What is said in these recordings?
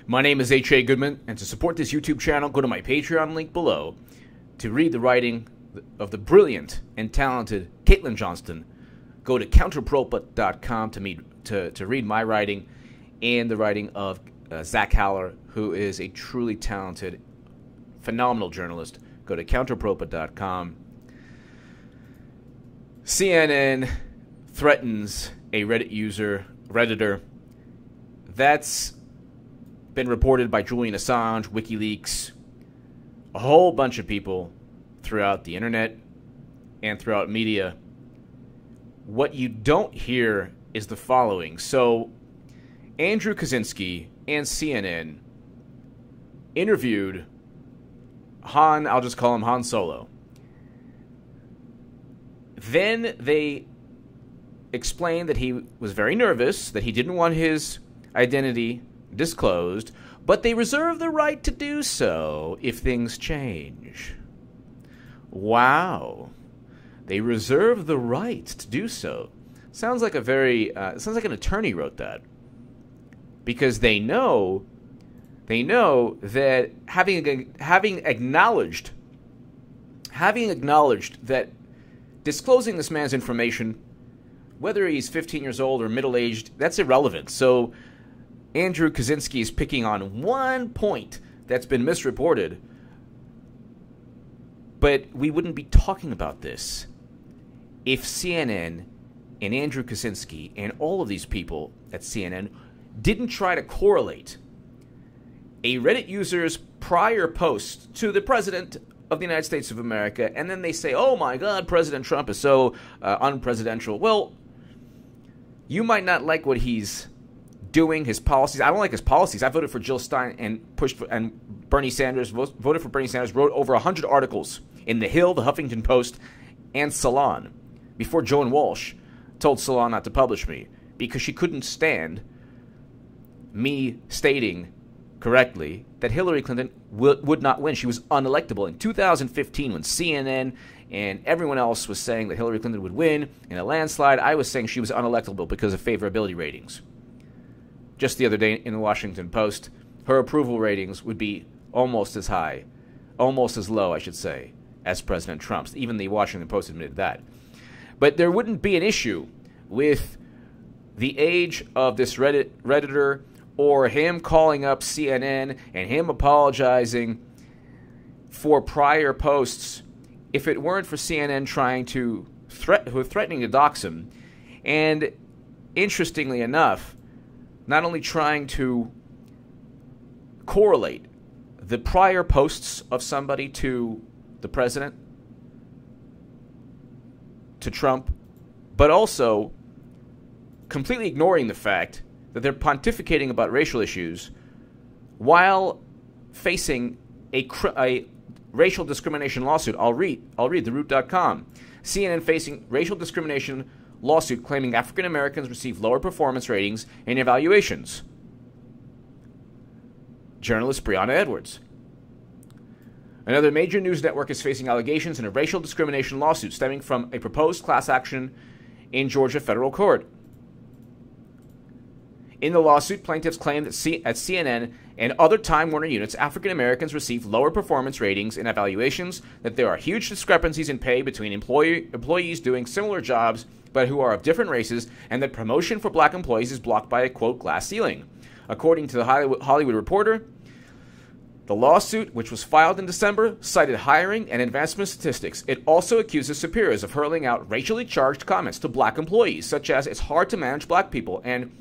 My name is H.A. Goodman, and to support this YouTube channel, go to my Patreon link below to read the writing of the brilliant and talented Caitlin Johnston. Go to counterpropa.com to read my writing and the writing of Zach Haller, who is a truly talented, phenomenal journalist. Go to counterpropa.com. CNN threatens a Redditor. That's been reported by Julian Assange, WikiLeaks, a whole bunch of people throughout the internet and throughout media. What you don't hear is the following. So, Andrew Kaczynski and CNN interviewed Han, I'll just call him Han Solo. Then they explained that he was very nervous, that he didn't want his identity disclosed, but they reserve the right to do so if things change. Wow. They reserve the right to do so. Sounds like sounds like an attorney wrote that. Because they know that having acknowledged that disclosing this man's information, whether he's 15 years old or middle-aged, that's irrelevant. So Andrew Kaczynski is picking on one point that's been misreported, but we wouldn't be talking about this if CNN and Andrew Kaczynski and all of these people at CNN didn't try to correlate a Reddit user's prior post to the President of the United States of America, and then they say, oh my God, President Trump is so unpresidential. Well, you might not like what he's doing, his policies. I don't like his policies. I voted for Jill Stein and Bernie Sanders, voted for Bernie Sanders, wrote over 100 articles in The Hill, The Huffington Post, and Salon before Joan Walsh told Salon not to publish me because she couldn't stand me stating correctly that Hillary Clinton would not win. She was unelectable. In 2015, when CNN and everyone else was saying that Hillary Clinton would win in a landslide, I was saying she was unelectable because of favorability ratings. Just the other day in the Washington Post, her approval ratings would be almost as high, almost as low, I should say, as President Trump's. Even the Washington Post admitted that. But there wouldn't be an issue with the age of this Redditor or him calling up CNN and him apologizing for prior posts if it weren't for CNN trying to threatening to dox him. And interestingly enough, not only trying to correlate the prior posts of somebody to the president, to Trump, but also completely ignoring the fact that they're pontificating about racial issues while facing a racial discrimination lawsuit. I'll read theroot.com. CNN facing racial discrimination lawsuit claiming African Americans receive lower performance ratings in evaluations. Journalist Breonna Edwards. Another major news network is facing allegations in a racial discrimination lawsuit stemming from a proposed class action in Georgia federal court. In the lawsuit, plaintiffs claim that at CNN and other Time Warner units, African Americans receive lower performance ratings in evaluations, that there are huge discrepancies in pay between employees doing similar jobs but who are of different races, and that promotion for black employees is blocked by a, quote, glass ceiling. According to the Hollywood Reporter, the lawsuit, which was filed in December, cited hiring and advancement statistics. It also accuses superiors of hurling out racially charged comments to black employees, such as it's hard to manage black people, and,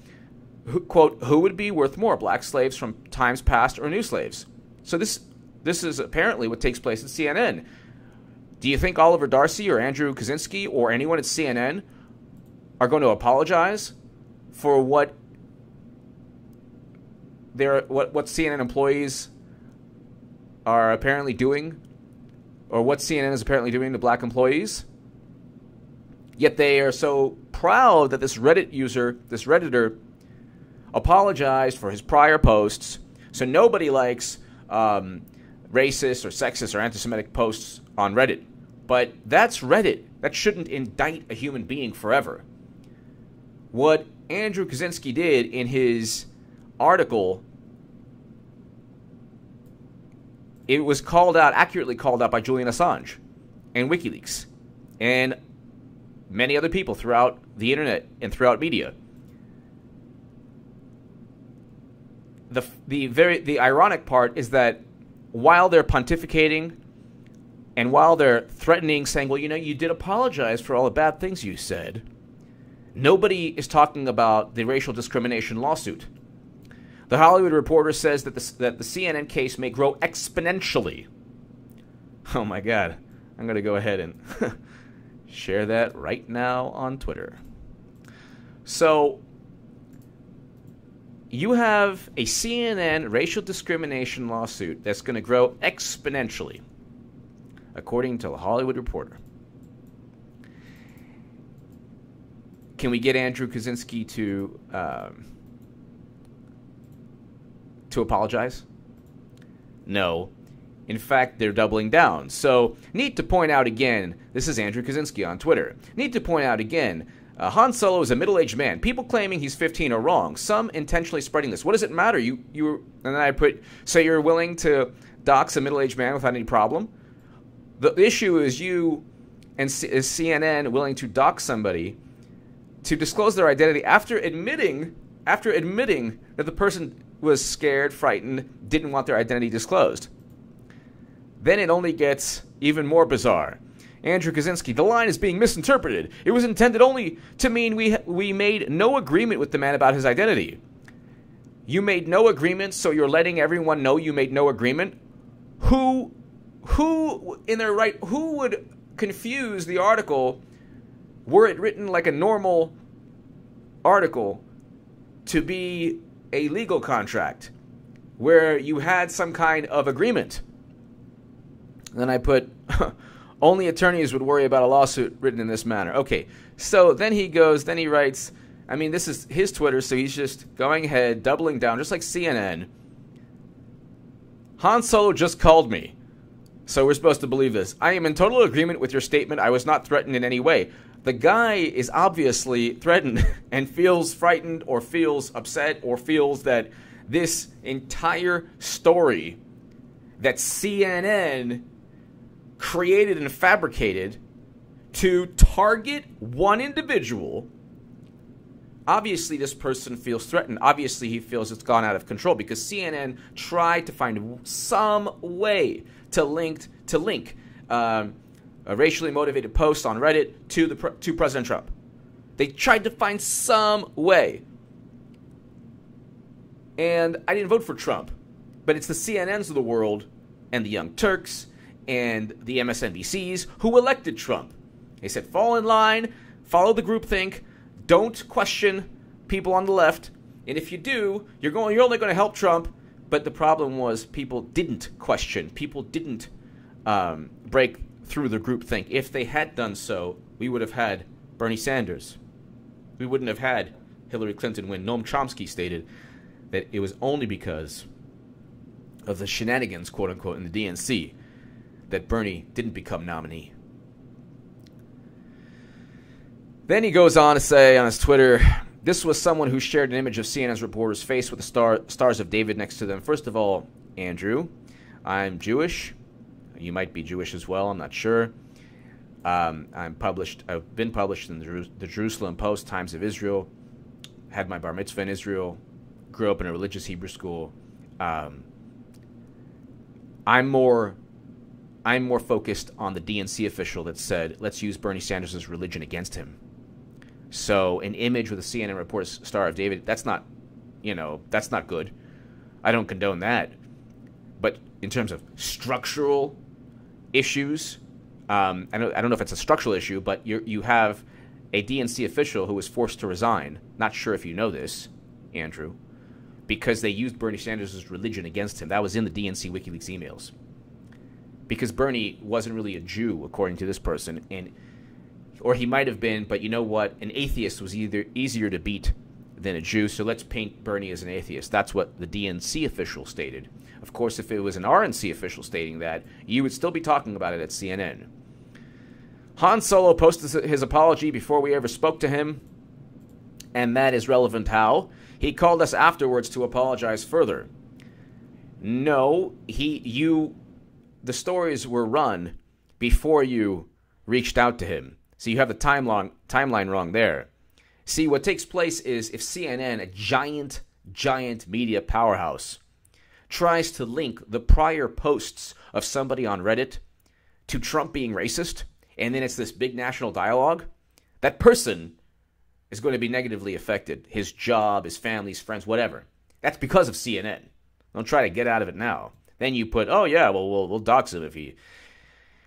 quote, who would be worth more, black slaves from times past or new slaves? So this is apparently what takes place at CNN. Do you think Oliver Darcy or Andrew Kaczynski or anyone at CNN are going to apologize for what CNN employees are apparently doing, or what CNN is apparently doing to black employees? Yet they are so proud that this Reddit user, this Redditor, apologized for his prior posts, so nobody likes racist or sexist or anti-Semitic posts on Reddit. But that's Reddit. That shouldn't indict a human being forever. What Andrew Kaczynski did in his article it was accurately called out by Julian Assange and WikiLeaks and many other people throughout the internet and throughout media. The ironic part is that while they're pontificating and while they're threatening, saying, well, you did apologize for all the bad things you said, nobody is talking about the racial discrimination lawsuit. The Hollywood Reporter says that the CNN case may grow exponentially. Oh my God. I'm going to go ahead and share that right now on Twitter. So you have a CNN racial discrimination lawsuit that's going to grow exponentially, according to the Hollywood Reporter. Can we get Andrew Kaczynski to apologize? No. In fact, they're doubling down. So, need to point out again, this is Andrew Kaczynski on Twitter. Need to point out again, Han Solo is a middle-aged man. People claiming he's 15 are wrong. Some intentionally spreading this. What does it matter? And then I so you're willing to dox a middle-aged man without any problem? The issue is you and is CNN willing to dox somebody to disclose their identity after admitting that the person was scared, frightened, didn't want their identity disclosed. Then it only gets even more bizarre. Andrew Kaczynski, the line is being misinterpreted. It was intended only to mean we made no agreement with the man about his identity. You made no agreement, so you're letting everyone know you made no agreement? Who in their right, who would confuse the article, were it written like a normal article, to be a legal contract where you had some kind of agreement? Then I put, only attorneys would worry about a lawsuit written in this manner. Okay, so then he writes, I mean, this is his Twitter, so he's just going ahead, doubling down, just like CNN. Han Solo just called me, so we're supposed to believe this. I am in total agreement with your statement. I was not threatened in any way. The guy is obviously threatened and feels frightened or feels upset or feels that this entire story that CNN created and fabricated to target one individual, obviously this person feels threatened. Obviously he feels it's gone out of control because CNN tried to find some way to link a racially motivated post on Reddit to President Trump. They tried to find some way. And I didn't vote for Trump, but it's the CNNs of the world and the Young Turks and the MSNBCs who elected Trump. They said, fall in line, follow the groupthink, don't question people on the left, and if you do, you're only going to help Trump. But the problem was people didn't question. People didn't break through the groupthink. If they had done so, we would have had Bernie Sanders. We wouldn't have had Hillary Clinton when Noam Chomsky stated that it was only because of the shenanigans, quote-unquote, in the DNC that Bernie didn't become nominee. Then he goes on to say on his Twitter, this was someone who shared an image of CNN's reporter's face with the stars of David next to them. First of all, Andrew, I'm Jewish. You might be Jewish as well, I'm not sure. I've been published in the Jerusalem Post, Times of Israel, had my bar mitzvah in Israel, grew up in a religious Hebrew school. I'm more focused on the DNC official that said, let's use Bernie Sanders' religion against him. So an image with a CNN reporter's Star of David, that's not good. I don't condone that. But in terms of structural issues, I don't know if it's a structural issue, but you have a DNC official who was forced to resign. Not sure if you know this, Andrew, because they used Bernie Sanders' religion against him. That was in the DNC WikiLeaks emails. Because Bernie wasn't really a Jew, according to this person, or he might have been, but you know what? An atheist was easier to beat than a Jew, so let's paint Bernie as an atheist. That's what the DNC official stated. Of course, if it was an RNC official stating that, you would still be talking about it at CNN. Han Solo posted his apology before we ever spoke to him, and that is relevant how? He called us afterwards to apologize further. No, you the stories were run before you reached out to him. So you have the timeline wrong there. See, what takes place is if CNN, a giant media powerhouse, tries to link the prior posts of somebody on Reddit to Trump being racist, and then it's this big national dialogue, that person is going to be negatively affected. His job, his family, his friends, whatever. That's because of CNN. Don't try to get out of it now. Then you put, oh yeah, well we'll dox him if he...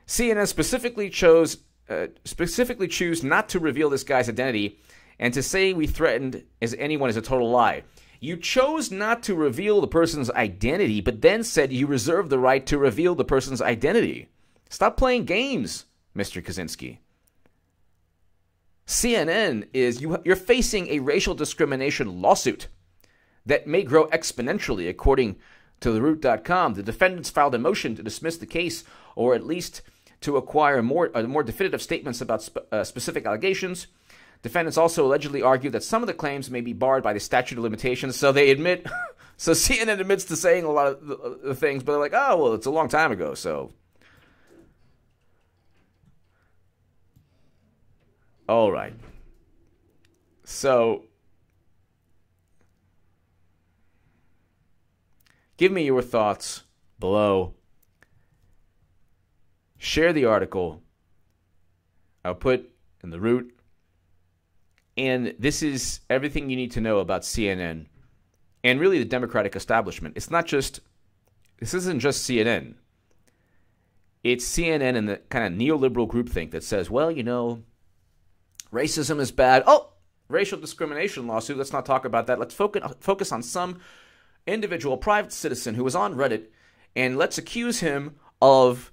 CNN specifically choose not to reveal this guy's identity, and to say we threatened anyone is a total lie. You chose not to reveal the person's identity, but then said you reserve the right to reveal the person's identity. Stop playing games, Mr. Kaczynski. CNN is, you're facing a racial discrimination lawsuit that may grow exponentially, according to the Dotcom. The defendants filed a motion to dismiss the case, or at least to acquire more definitive statements about specific allegations. Defendants also allegedly argue that some of the claims may be barred by the statute of limitations. So they admit, so CNN admits to saying a lot of the things, but they're like, oh, well, it's a long time ago, so. All right. So, give me your thoughts below. Share the article. I'll put in the root. And this is everything you need to know about CNN and really the Democratic establishment. This isn't just CNN. It's CNN and the kind of neoliberal groupthink that says, well, racism is bad. Oh, racial discrimination lawsuit. Let's not talk about that. Let's focus on some individual private citizen who was on Reddit, and let's accuse him of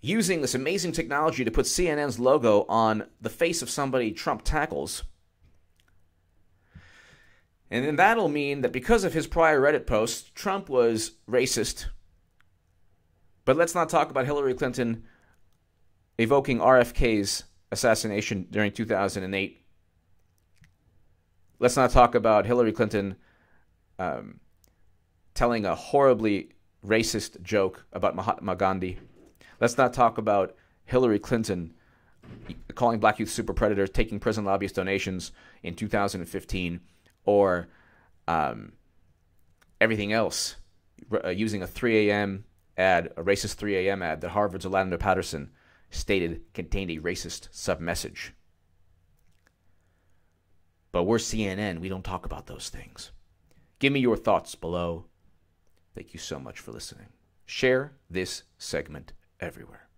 using this amazing technology to put CNN's logo on the face of somebody Trump tackles. And then that'll mean that because of his prior Reddit posts, Trump was racist. But let's not talk about Hillary Clinton evoking RFK's assassination during 2008. Let's not talk about Hillary Clinton telling a horribly racist joke about Mahatma Gandhi. Let's not talk about Hillary Clinton calling black youth super predators, taking prison lobbyist donations in 2015, or everything else, using a 3 a.m. ad, a racist 3 a.m. ad that Harvard's Orlando Patterson stated contained a racist sub-message. But we're CNN. We don't talk about those things. Give me your thoughts below. Thank you so much for listening. Share this segment everywhere.